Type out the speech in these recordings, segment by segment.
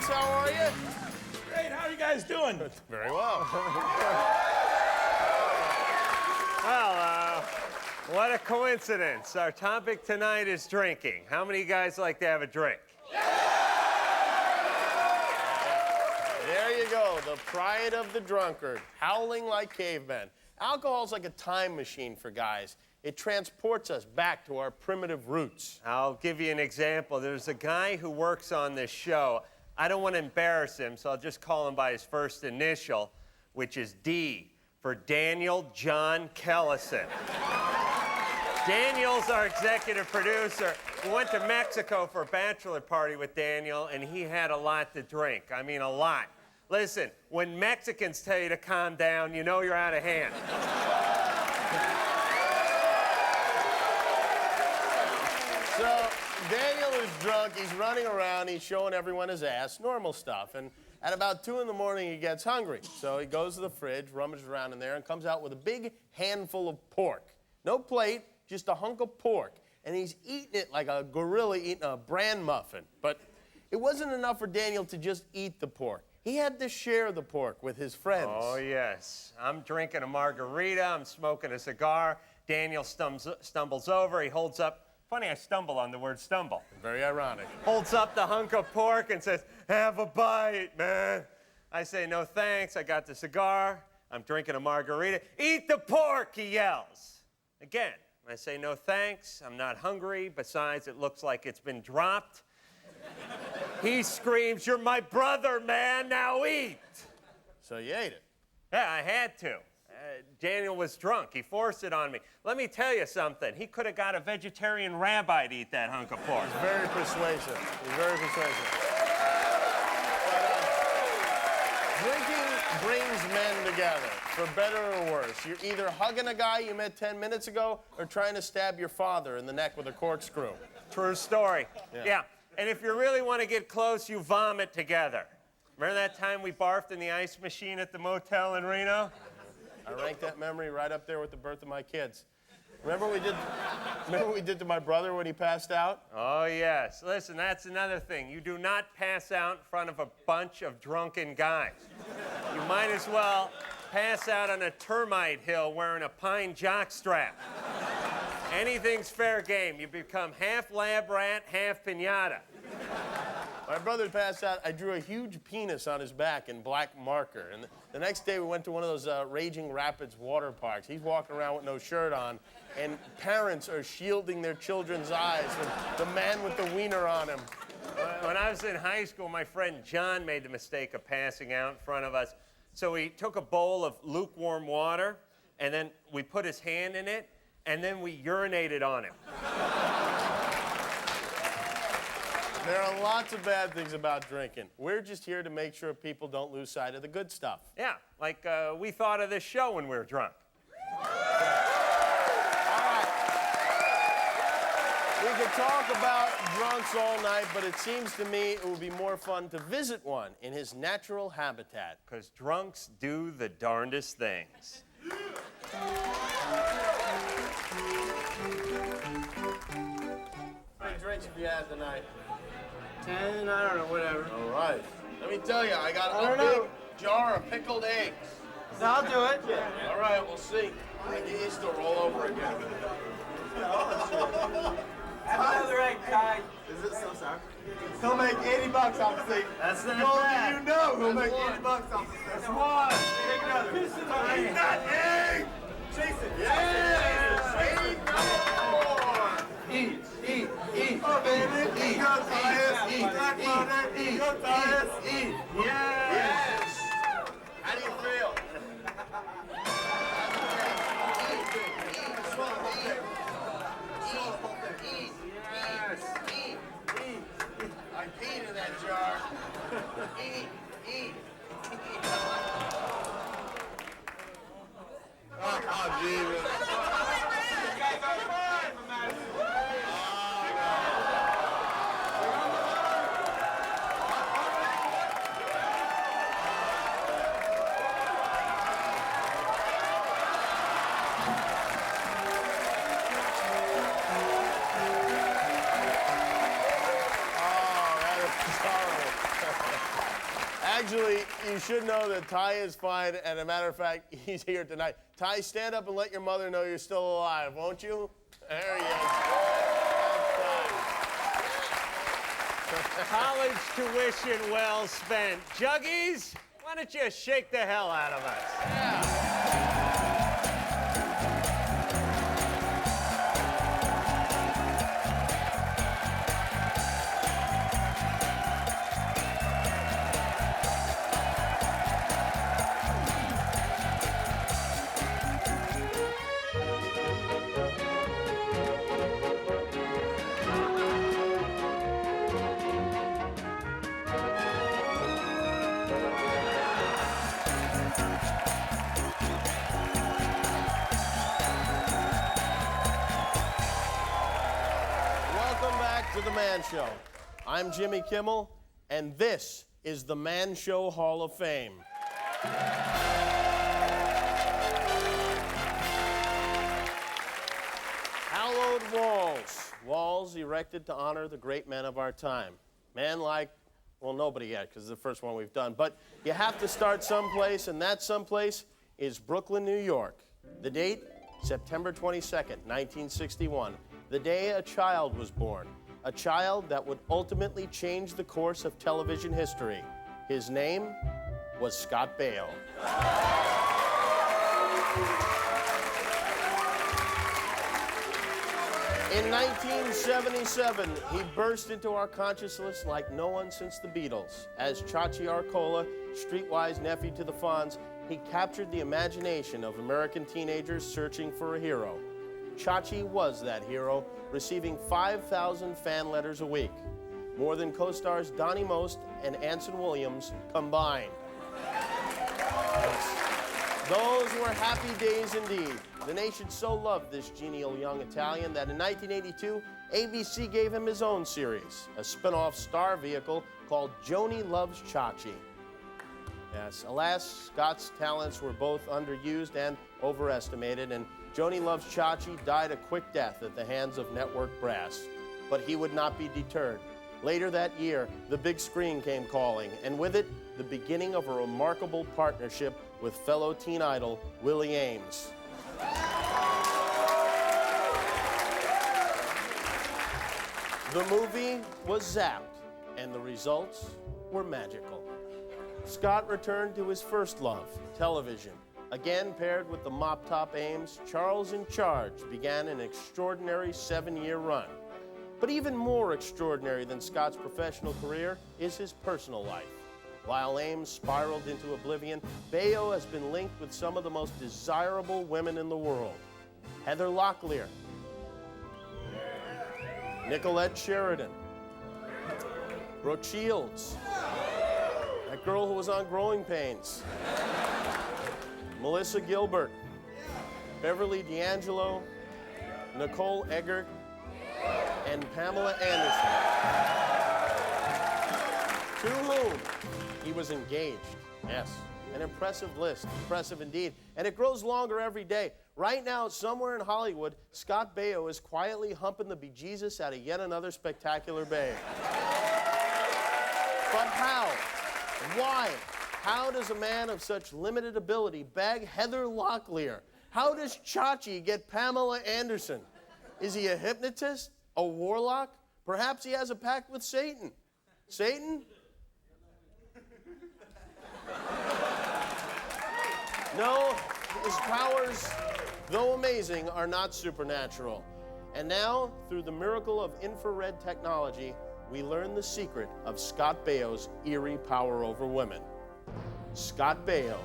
Vince. How are you? Great. How are you guys doing? Very well. Well, what a coincidence. Our topic tonight is drinking. How many of you guys like to have a drink? There you go, the pride of the drunkard, howling like cavemen. Alcohol's like a time machine for guys. It transports us back to our primitive roots. I'll give you an example. There's a guy who works on this show. I don't want to embarrass him, so I'll just call him by his first initial, which is D, for Daniel John Kellison. Daniel's our executive producer. We went to Mexico for a bachelor party with Daniel, and he had a lot to drink. I mean, a lot. Listen, when Mexicans tell you to calm down, you know you're out of hand. So, Daniel is drunk, he's running around, he's showing everyone his ass, normal stuff. And at about 2 in the morning, he gets hungry. So he goes to the fridge, rummages around in there, and comes out with a big handful of pork. No plate, just a hunk of pork. And he's eating it like a gorilla eating a bran muffin. But it wasn't enough for Daniel to just eat the pork. He had to share the pork with his friends. Oh, yes. I'm drinking a margarita, I'm smoking a cigar. Daniel stumbles over, he holds up. Funny, I stumble on the word stumble. Very ironic. Holds up the hunk of pork and says, "Have a bite, man." I say, "No thanks, I got the cigar. I'm drinking a margarita." "Eat the pork," he yells. Again, I say, "No thanks, I'm not hungry. Besides, it looks like it's been dropped." He screams, "You're my brother, man, now eat." So you ate it. Yeah, I had to. Daniel was drunk. He forced it on me. Let me tell you something. He could have got a vegetarian rabbi to eat that hunk of pork. He's very persuasive. He's very persuasive. But, drinking brings men together, for better or worse. You're either hugging a guy you met 10 minutes ago or trying to stab your father in the neck with a corkscrew. True story. Yeah. And if you really want to get close, you vomit together. Remember that time we barfed in the ice machine at the motel in Reno? I rank that memory right up there with the birth of my kids. Remember what we did to my brother when he passed out? Oh, yes. Listen, that's another thing. You do not pass out in front of a bunch of drunken guys. You might as well pass out on a termite hill wearing a pine jockstrap. Anything's fair game. You become half lab rat, half piñata. My brother passed out. I drew a huge penis on his back in black marker. And the next day we went to one of those Raging Rapids water parks. He's walking around with no shirt on, and parents are shielding their children's eyes from the man with the wiener on him. When I was in high school, my friend John made the mistake of passing out in front of us. So he took a bowl of lukewarm water, and then we put his hand in it, and then we urinated on him. There are lots of bad things about drinking. We're just here to make sure people don't lose sight of the good stuff. Yeah, like we thought of this show when we were drunk. All right. We could talk about drunks all night, but it seems to me it would be more fun to visit one in his natural habitat. Because drunks do the darndest things. How many drinks have you had tonight? 10, I don't know, whatever. All right. Let me tell you, I got a big jar of pickled eggs. So I'll do it. All right, we'll see. I get used to roll over again. Have another egg, Ty. Is it so sour? He'll make $80 off the steak. That's not Well, bad. you know he'll That's make one. $80 off the steak. That's one. Take another. Eat that egg! Chase it. Yeah! Egg number 4! Eat. Oh, baby. Eat. Go, Tyus. Eat. Black Monday. Eat. Go, Tyus. Eat. Yes! How do you feel? I peed in that jar. Eat. Oh, Jesus. Actually, you should know that Ty is fine, and as a matter of fact, he's here tonight. Ty, stand up and let your mother know you're still alive, won't you? There he is. College tuition well spent. Juggies, why don't you shake the hell out of us? Yeah. Welcome back to The Man Show. I'm Jimmy Kimmel, and this is the Man Show Hall of Fame. Hallowed walls. Walls erected to honor the great men of our time. Men like, well, nobody yet, because it's the first one we've done. But you have to start someplace, and that someplace is Brooklyn, New York. The date, September 22nd, 1961. The day a child was born. A child that would ultimately change the course of television history. His name was Scott Baio. In 1977, he burst into our consciousness like no one since the Beatles. As Chachi Arcola, streetwise nephew to the Fonz, he captured the imagination of American teenagers searching for a hero. Chachi was that hero, receiving 5,000 fan letters a week, more than co-stars Donnie Most and Anson Williams combined. Yes. Those were happy days indeed. The nation so loved this genial young Italian that in 1982, ABC gave him his own series, a spin-off star vehicle called Joni Loves Chachi. Yes, alas, Scott's talents were both underused and overestimated, and Joni Loves Chachi died a quick death at the hands of network brass. But he would not be deterred. Later that year, the big screen came calling, and with it, the beginning of a remarkable partnership with fellow teen idol Willie Ames. The movie was zapped, and the results were magical. Scott returned to his first love, television. Again paired with the mop-top Ames, Charles in Charge began an extraordinary 7-year run. But even more extraordinary than Scott's professional career is his personal life. While Ames spiraled into oblivion, Baio has been linked with some of the most desirable women in the world. Heather Locklear, Nicolette Sheridan, Brooke Shields, that girl who was on Growing Pains, Melissa Gilbert, Beverly D'Angelo, Nicole Eggert, and Pamela Anderson, to whom he was engaged. Yes, an impressive list, impressive indeed. And it grows longer every day. Right now, somewhere in Hollywood, Scott Baio is quietly humping the bejesus out of yet another spectacular babe. But how? Why? How does a man of such limited ability bag Heather Locklear? How does Chachi get Pamela Anderson? Is he a hypnotist? A warlock? Perhaps he has a pact with Satan. Satan? No, his powers, though amazing, are not supernatural. And now, through the miracle of infrared technology, we learn the secret of Scott Baio's eerie power over women. Scott Baio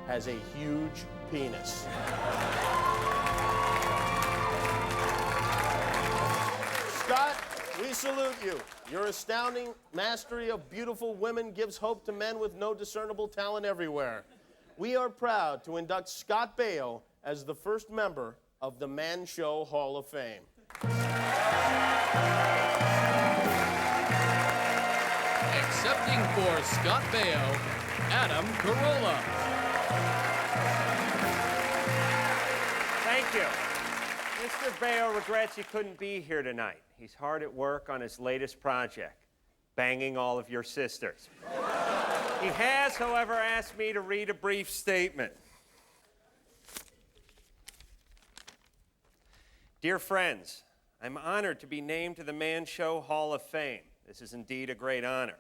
has a huge penis. Scott, we salute you. Your astounding mastery of beautiful women gives hope to men with no discernible talent everywhere. We are proud to induct Scott Baio as the first member of the Man Show Hall of Fame. Accepting for Scott Baio, Adam Carolla. Thank you. Mr. Baio regrets he couldn't be here tonight. He's hard at work on his latest project, banging all of your sisters. He has, however, asked me to read a brief statement. Dear friends, I'm honored to be named to the Man Show Hall of Fame. This is indeed a great honor.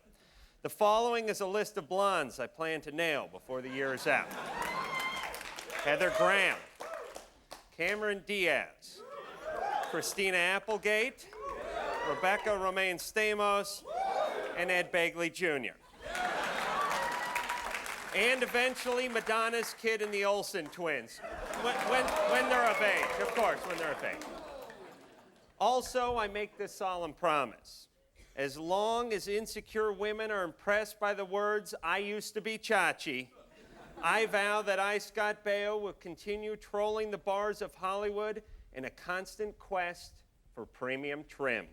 The following is a list of blondes I plan to nail before the year is out. Heather Graham, Cameron Diaz, Christina Applegate, Rebecca Romaine Stamos, and Ed Begley Jr. And eventually Madonna's kid and the Olsen twins, when they're of age, of course, when they're of age. Also, I make this solemn promise. As long as insecure women are impressed by the words, "I used to be Chachi," I vow that I, Scott Baio, will continue trolling the bars of Hollywood in a constant quest for premium trim.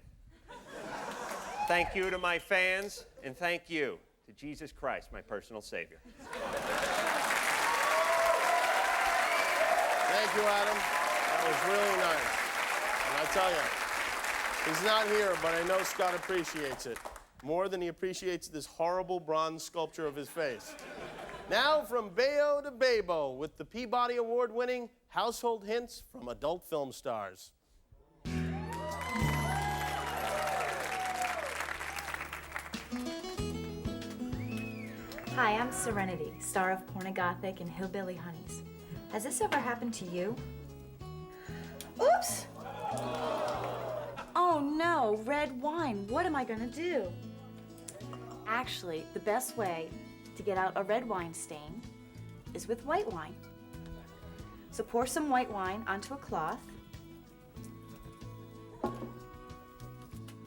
Thank you to my fans, and thank you to Jesus Christ, my personal Savior. Thank you, Adam. That was really nice. And I tell you, he's not here, but I know Scott appreciates it more than he appreciates this horrible bronze sculpture of his face. Now, from Baio to Babo, with the Peabody Award-winning Household Hints from Adult Film Stars. Hi, I'm Serenity, star of Pornogothic and Hillbilly Honeys. Has this ever happened to you? Oops! Oh no, red wine. What am I gonna do? Actually, the best way to get out a red wine stain is with white wine. So pour some white wine onto a cloth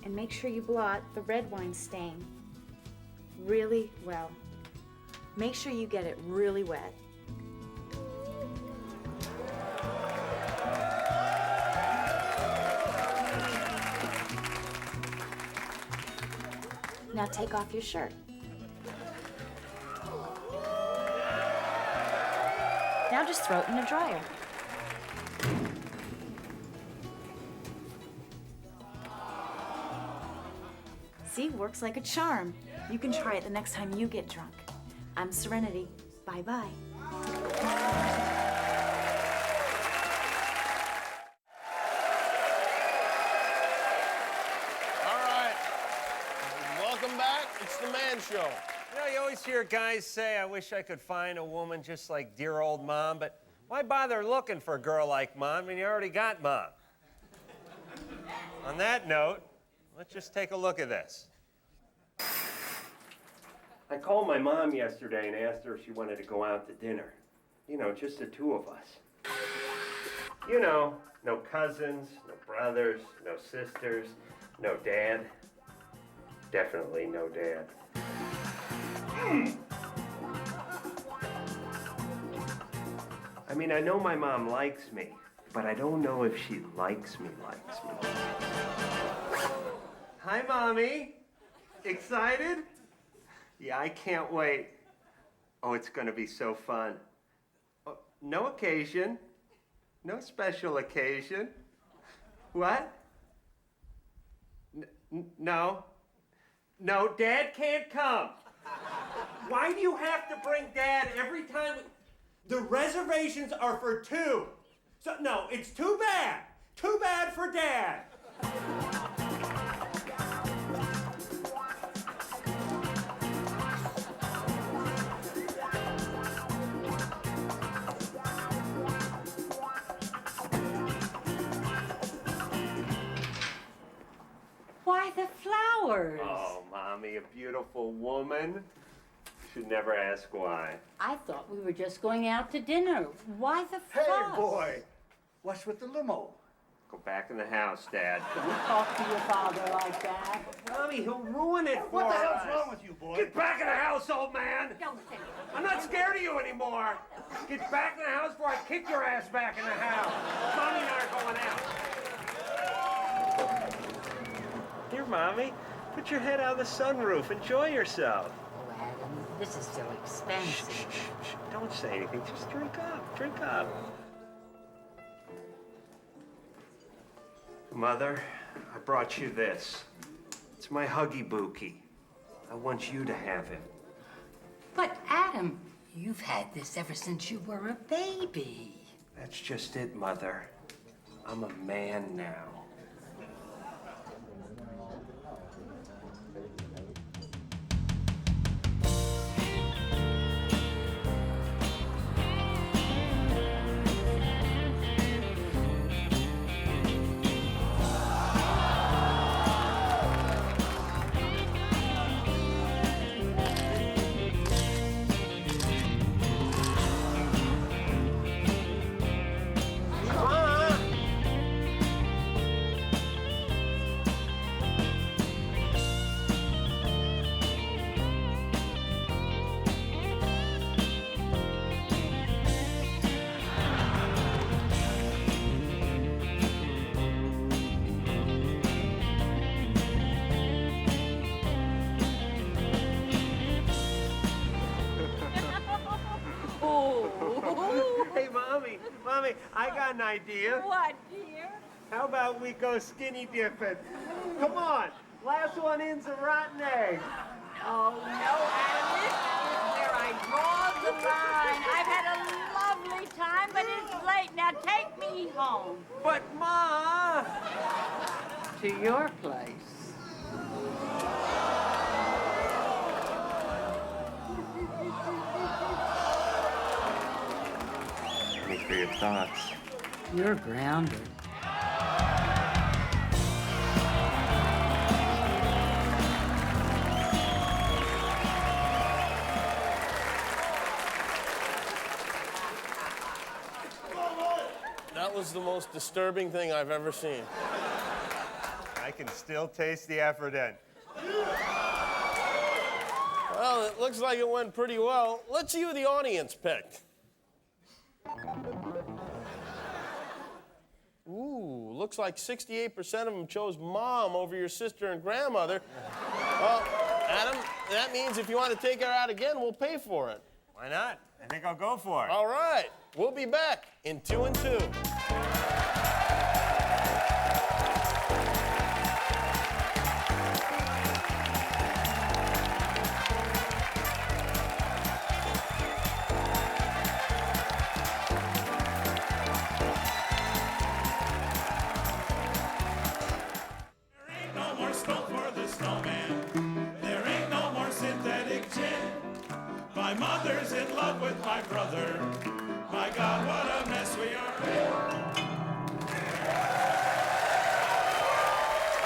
and make sure you blot the red wine stain really well. Make sure you get it really wet. Now take off your shirt. Now just throw it in a dryer. See, works like a charm. You can try it the next time you get drunk. I'm Serenity. Bye-bye. All right. Welcome back. It's the Man Show. You know, you always hear guys say, "I wish I could find a woman just like dear old Mom," but why bother looking for a girl like Mom when you already got Mom? On that note, let's just take a look at this. I called my mom yesterday and asked her if she wanted to go out to dinner. You know, just the two of us. You know, no cousins, no brothers, no sisters, no dad. Definitely no dad. I mean, I know my mom likes me, but I don't know if she likes me. Hi, Mommy. Excited? Yeah, I can't wait. Oh, it's gonna be so fun. Oh, no occasion. No special occasion. What? No. No, Dad can't come. Why do you have to bring Dad every time? The reservations are for two. So, no, it's too bad. Too bad for Dad. Why the flowers? Oh, Mommy, a beautiful woman. Should never ask why. I thought we were just going out to dinner. Why the Hey, fuss? boy. What's with the limo? Go back in the house, Dad. Don't talk to your father like that. Mommy, he'll ruin it for What the us. hell's wrong with you, boy? Get back in the house, old man. Don't say it. I'm not scared of you anymore. Get back in the house before I kick your ass back in the house. Mommy and I are going out. Here, Mommy, put your head out of the sunroof. Enjoy yourself. Oh, Adam, this is so Shh, expensive. shh, shh. Don't say anything. Just drink up. Drink up. Mother, I brought you this. It's my Huggy Bookie. I want you to have him. Adam, you've had this ever since you were a baby. That's just it, Mother. I'm a man now. Hey, Mommy, I got an idea. What, dear? How about we go skinny dipping? Come on, last one in's a rotten egg. Oh, no, Adam, this is where I draw the line. I've had a lovely time, but it's late. Now take me home. But, Ma! To your place. Thanks for your thoughts. You're grounded. That was the most disturbing thing I've ever seen. I can still taste the effort in. Well, it looks like it went pretty well. Let's see who the audience picked. Ooh, looks like 68% of them chose Mom over your sister and grandmother. Well, Adam, that means if you want to take her out again, we'll pay for it. Why not? I think I'll go for it. All right, we'll be back in 2 and 2. No more snow for the snowman. There ain't no more synthetic gin. My mother's in love with my brother. My God, what a mess we are in.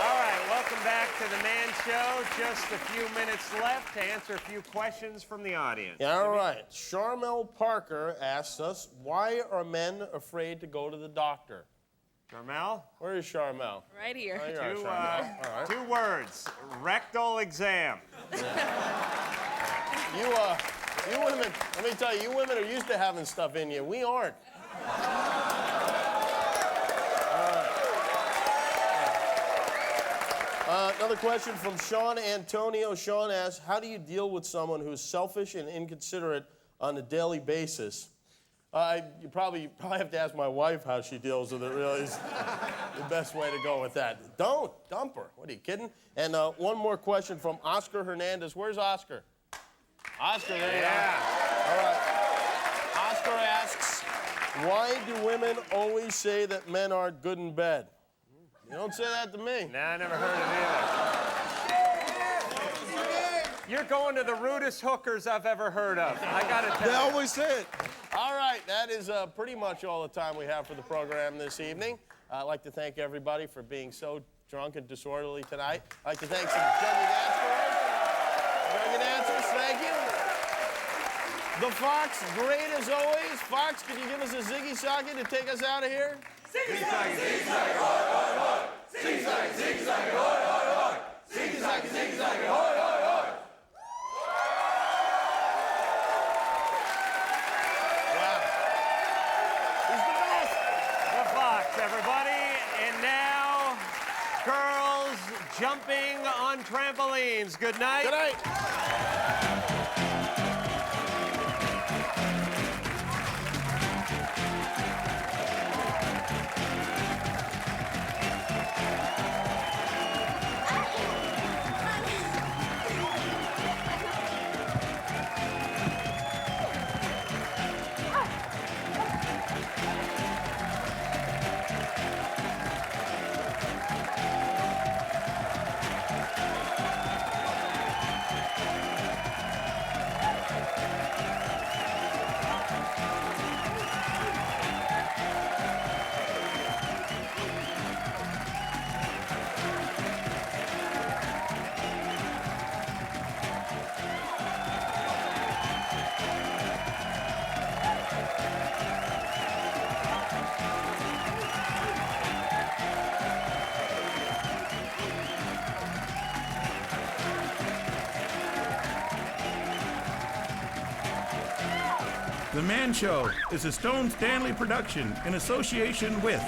All right, welcome back to the Man Show. Just a few minutes left to answer a few questions from the audience. Yeah, all right. Charmel Parker asks us, why are men afraid to go to the doctor? Carmel? Where is Charmel? Right here. Oh, you are, Charmel. All right. 2 words. Rectal exam. You women, let me tell you, you women are used to having stuff in you. We aren't. Another question from Sean Antonio. Sean asks, how do you deal with someone who's selfish and inconsiderate on a daily basis? You probably have to ask my wife how she deals with it, really, is the best way to go with that. Don't dump her. What, are you kidding? And one more question from Oscar Hernandez. Where's Oscar? Oscar, there you are. All right. Oscar asks, why do women always say that men aren't good in bed? You don't say that to me. Nah, I never heard of either. You're going to the rudest hookers I've ever heard of. I gotta tell you. They always say it. All right, that is pretty much all the time we have for the program this evening. I'd like to thank everybody for being so drunk and disorderly tonight. I'd like to thank some junkie dancers. Thank you. The Fox, great as always. Fox, could you give us a ziggy socket to take us out of here? Ziggy zagging, ziggy zagging, hoi, hoi, hoi. Ziggy zagging, ziggy zagging, hoi, hoi, hoi. Ziggy zagging, ziggy zagging, hoi, hoi, hoi. Wow. He's the best. The Fox, everybody. And now, girls jumping on trampolines. Good night. Good night. The Man Show is a Stone Stanley production in association with